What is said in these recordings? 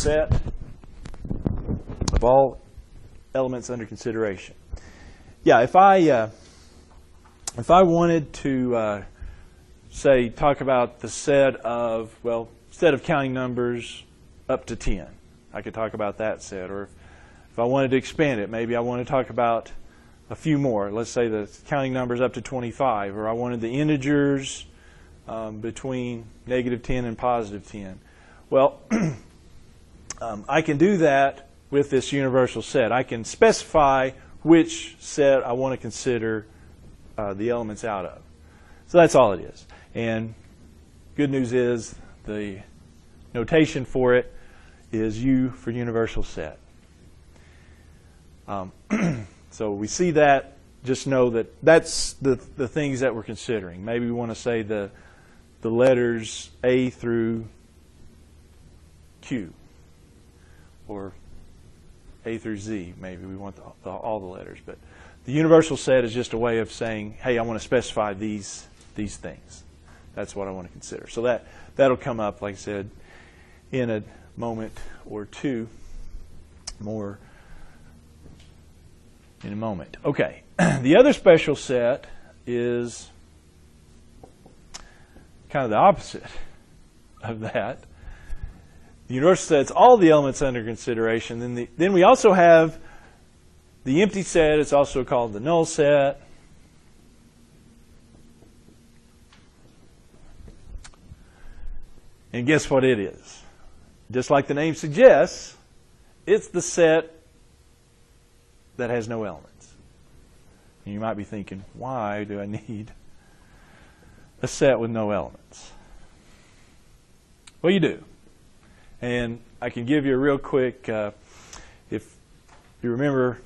set of all elements under consideration. Yeah, if I wanted to say talk about the set of counting numbers up to 10, I could talk about that set. Or if I wanted to expand it, maybe I want to talk about a few more. Let's say the counting numbers up to 25, or I wanted the integers between -10 and +10. Well, I can do that with this universal set. I can specify which set I want to consider the elements out of. So that's all it is. And good news is the notation for it is U for universal set. So we see that, just know that that's the things that we're considering. Maybe we want to say the letters A through Q, or A through Z. Maybe we want all the letters. But the universal set is just a way of saying, hey, I want to specify these things. That's what I want to consider. So that'll come up, like I said, in a moment or two more in a moment. Okay, the other special set is kind of the opposite of that. The universal set's all the elements under consideration. Then we also have the empty set. It's also called the null set. And guess what it is? Just like the name suggests, it's the set that has no elements. And you might be thinking, why do I need a set with no elements? Well, you do. And I can give you a real quick, if you remember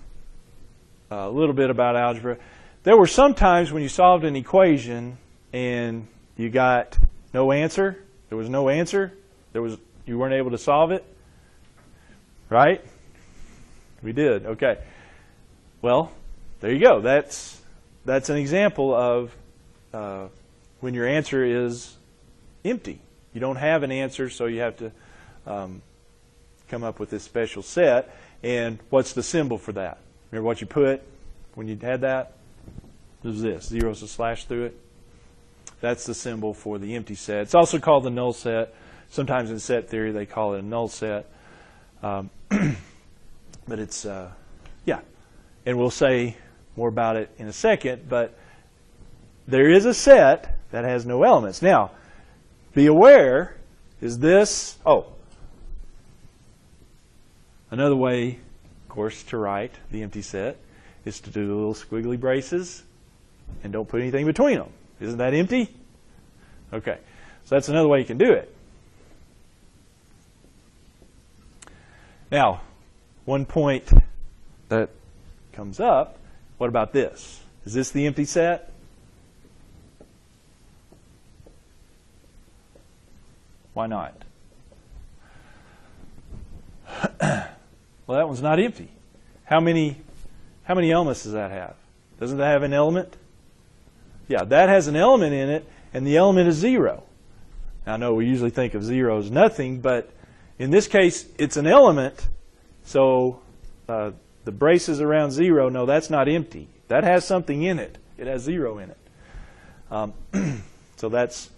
a little bit about algebra, there were some times when you solved an equation and you got no answer. There was no answer. You weren't able to solve it. Right? We did. Okay. Well, there you go. That's an example of when your answer is empty. You don't have an answer, so you have to come up with this special set. And what's the symbol for that? Remember what you put when you had that? It was this. Zeros a slash through it. That's the symbol for the empty set. It's also called the null set. Sometimes in set theory they call it a null set. But it's, yeah. And we'll say more about it in a second. But there is a set that has no elements. Now, be aware, is this, another way, of course, to write the empty set is to do the little squiggly braces and don't put anything between them. Isn't that empty? Okay. So that's another way you can do it. Now, one point that comes up, what about this? Is this the empty set? Why not? Well, that one's not empty. How many elements does that have? Doesn't that have an element? Yeah, that has an element in it, and the element is 0. Now, I know we usually think of 0 as nothing, but in this case, it's an element, so the braces around 0, no, that's not empty. That has something in it. It has 0 in it. So that's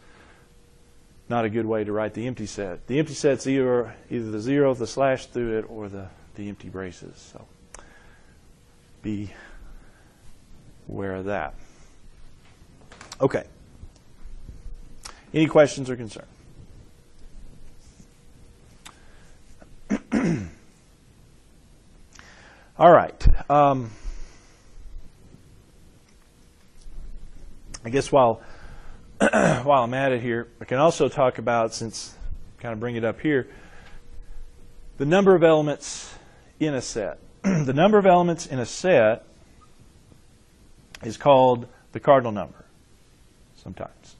not a good way to write the empty set. The empty set's either the 0, the slash through it, or the empty braces. So be aware of that. Okay. Any questions or concerns? All right. I guess while I'm at it here, I can also talk about, since kind of bring it up here, the number of elements in a set. The number of elements in a set is called the cardinal number sometimes.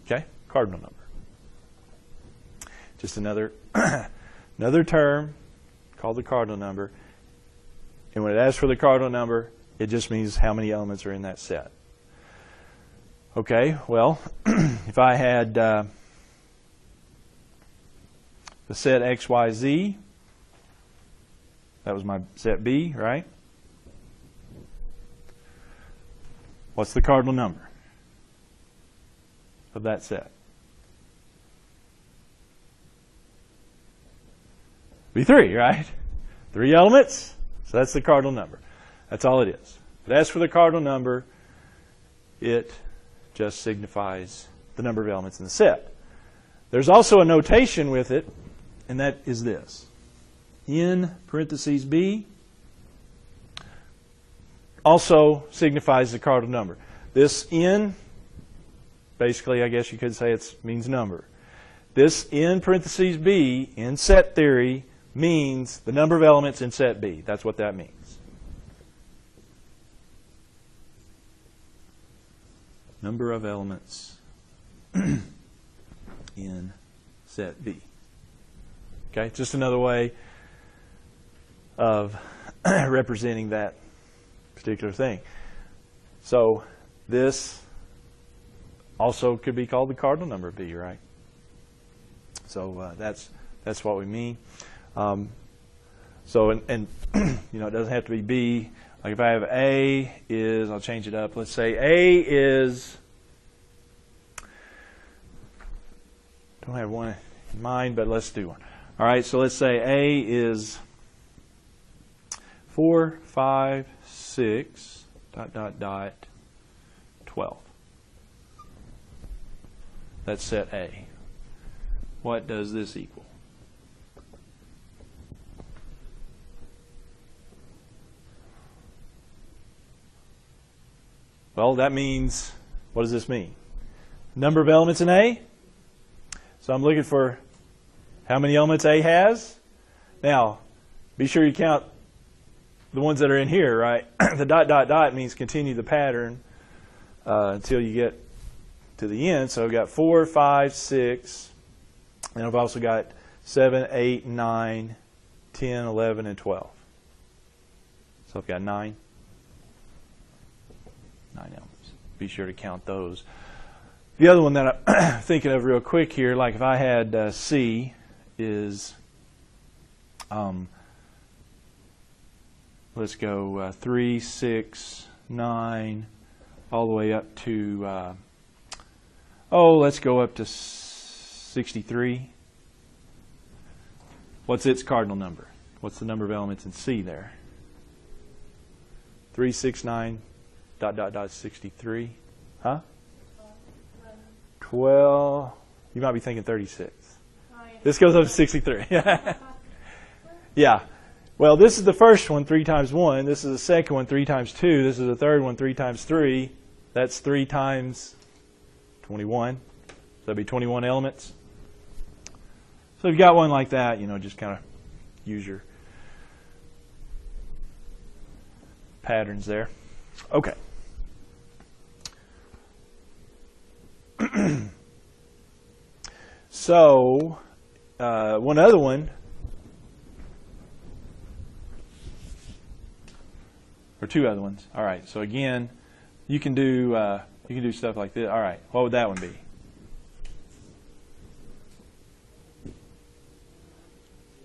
Okay, cardinal number. Just another another term called the cardinal number. And when it asks for the cardinal number, it just means how many elements are in that set. Okay, well, if I had the set X, Y, Z, that was my set B, right? What's the cardinal number of that set? Be 3, right? 3 elements, so that's the cardinal number. That's all it is. If it asks for the cardinal number, it just signifies the number of elements in the set. There's also a notation with it, and that is this. In parentheses B also signifies the cardinal number. This in, basically, I guess you could say it means number. This in parentheses B in set theory means the number of elements in set B. That's what that means. Number of elements in set B. Okay, just another way of representing that particular thing. So this also could be called the cardinal number of B, right? So that's what we mean. So and you know, it doesn't have to be B. Like if I have A is, I'll change it up. Let's say A is, don't have one in mind, but let's do one. All right, so let's say A is 4, 5, 6, ... 12. That's set A. What does this equal? Well, that means, what does this mean? Number of elements in A. So I'm looking for how many elements A has. Now, be sure you count the ones that are in here, right? The ... means continue the pattern until you get to the end. So I've got 4, 5, 6, and I've also got 7, 8, 9, 10, 11, and 12. So I've got 9 elements. Be sure to count those. The other one that I'm thinking of real quick here, like if I had C is, let's go 3, 6, 9, all the way up to, let's go up to 63. What's its cardinal number? What's the number of elements in C there? 3, 6, 9, ... 63. Huh? 12. You might be thinking 36. This goes up to 63. Yeah. Well, this is the first one, 3 times 1. This is the second one, 3 times 2. This is the third one, 3 times 3. That's 3 times 21. So that'd be 21 elements. So if you've got one like that, you know, just kind of use your patterns there. Okay. So, one other one, or 2 other ones. All right. So again, you can do stuff like this. All right. What would that one be?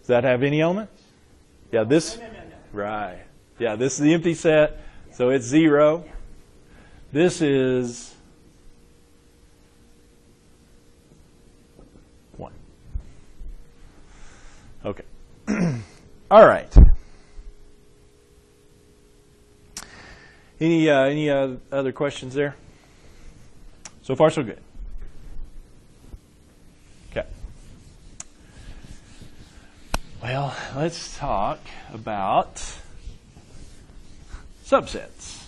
Does that have any elements? Yeah. This. No. Right. Yeah. This is the empty set, so it's 0. This is 1. Okay. All right. Any other questions there? So far, so good. Okay. Well, let's talk about subsets.